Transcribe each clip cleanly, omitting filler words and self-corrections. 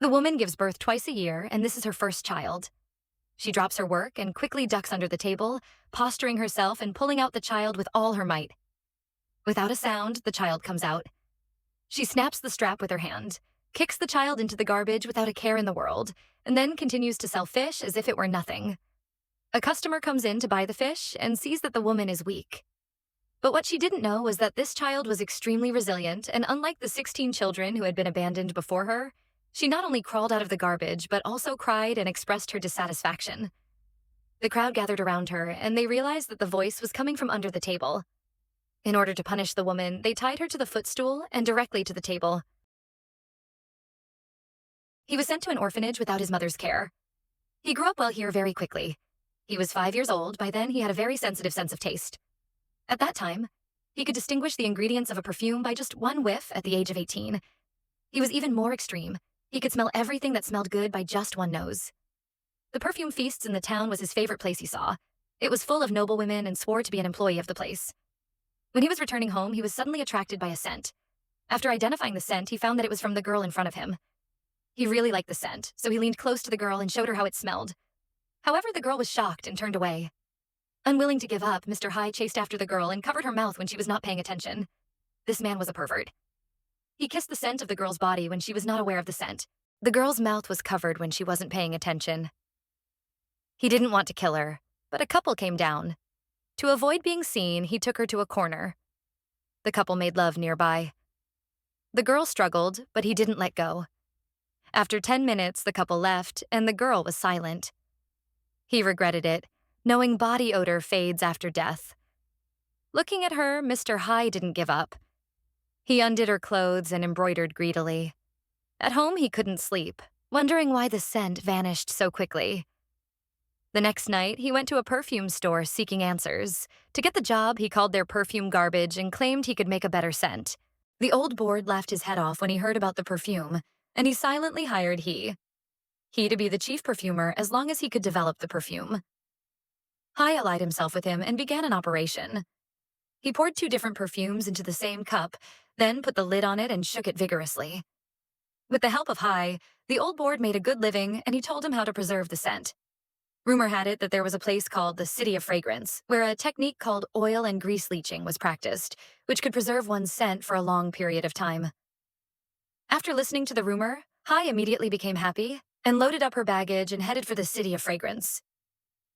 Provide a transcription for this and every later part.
The woman gives birth twice a year, and this is her first child. She drops her work and quickly ducks under the table, posturing herself and pulling out the child with all her might. Without a sound, the child comes out. She snaps the strap with her hand, kicks the child into the garbage without a care in the world, and then continues to sell fish as if it were nothing. A customer comes in to buy the fish and sees that the woman is weak. But what she didn't know was that this child was extremely resilient, and unlike the 16 children who had been abandoned before her, she not only crawled out of the garbage, but also cried and expressed her dissatisfaction. The crowd gathered around her, and they realized that the voice was coming from under the table. In order to punish the woman, they tied her to the footstool and directly to the table. He was sent to an orphanage without his mother's care. He grew up well here very quickly. He was 5 years old. By then, he had a very sensitive sense of taste. At that time, he could distinguish the ingredients of a perfume by just one whiff at the age of 18. He was even more extreme. He could smell everything that smelled good by just one nose. The perfume feasts in the town was his favorite place he saw. It was full of noblewomen and swore to be an employee of the place. When he was returning home, he was suddenly attracted by a scent. After identifying the scent, he found that it was from the girl in front of him. He really liked the scent, so he leaned close to the girl and showed her how it smelled. However, the girl was shocked and turned away. Unwilling to give up, Mr. High chased after the girl and covered her mouth when she was not paying attention. This man was a pervert. He kissed the scent of the girl's body when she was not aware of the scent. The girl's mouth was covered when she wasn't paying attention. He didn't want to kill her, but a couple came down. To avoid being seen, he took her to a corner. The couple made love nearby. The girl struggled, but he didn't let go. After 10 minutes, the couple left, and the girl was silent. He regretted it, knowing body odor fades after death. Looking at her, Mr. High didn't give up. He undid her clothes and embroidered greedily. At home, he couldn't sleep, wondering why the scent vanished so quickly. The next night, he went to a perfume store seeking answers. To get the job, he called their perfume garbage and claimed he could make a better scent. The old board laughed his head off when he heard about the perfume, and he silently hired he to be the chief perfumer as long as he could develop the perfume. High allied himself with him and began an operation. He poured 2 different perfumes into the same cup, then put the lid on it and shook it vigorously. With the help of High, the old board made a good living, and he told him how to preserve the scent. Rumor had it that there was a place called the City of Fragrance, where a technique called oil and grease leaching was practiced, which could preserve one's scent for a long period of time. After listening to the rumor, High immediately became happy and loaded up her baggage and headed for the City of Fragrance.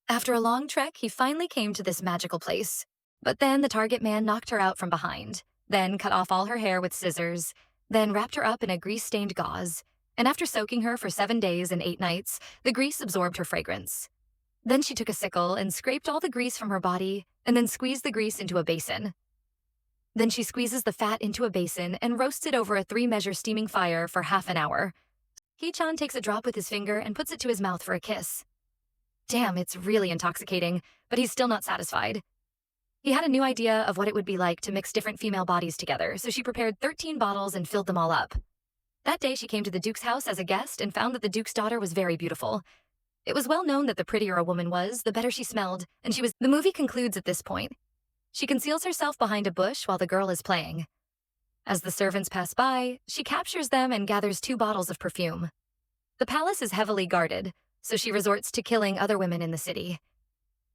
After a long trek, he finally came to this magical place. But then the target man knocked her out from behind, then cut off all her hair with scissors, then wrapped her up in a grease-stained gauze, and after soaking her for 7 days and 8 nights, the grease absorbed her fragrance. Then she took a sickle and scraped all the grease from her body, and then squeezed the grease into a basin. Then she squeezes the fat into a basin and roasts it over a 3-measure steaming fire for half an hour. Hee-chan takes a drop with his finger and puts it to his mouth for a kiss. Damn, it's really intoxicating, but he's still not satisfied. He had a new idea of what it would be like to mix different female bodies together, so she prepared 13 bottles and filled them all up. That day, she came to the Duke's house as a guest and found that the Duke's daughter was very beautiful. It was well known that the prettier a woman was, the better she smelled, and The movie concludes at this point. She conceals herself behind a bush while the girl is playing. As the servants pass by, she captures them and gathers 2 bottles of perfume. The palace is heavily guarded, so she resorts to killing other women in the city.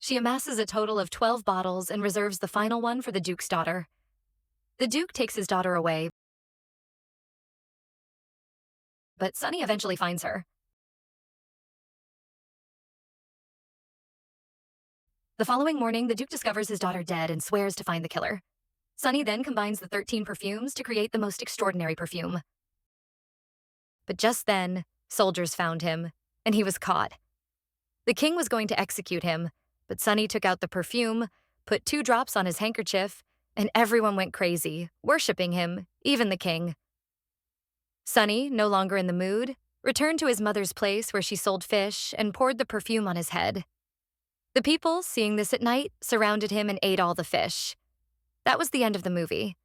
She amasses a total of 12 bottles and reserves the final one for the Duke's daughter. The Duke takes his daughter away, but Sunny eventually finds her. The following morning, the Duke discovers his daughter dead and swears to find the killer. Sunny then combines the 13 perfumes to create the most extraordinary perfume. But just then, soldiers found him, and he was caught. The king was going to execute him, but Sunny took out the perfume, put 2 drops on his handkerchief, and everyone went crazy, worshipping him, even the king. Sunny, no longer in the mood, returned to his mother's place where she sold fish and poured the perfume on his head. The people, seeing this at night, surrounded him and ate all the fish. That was the end of the movie.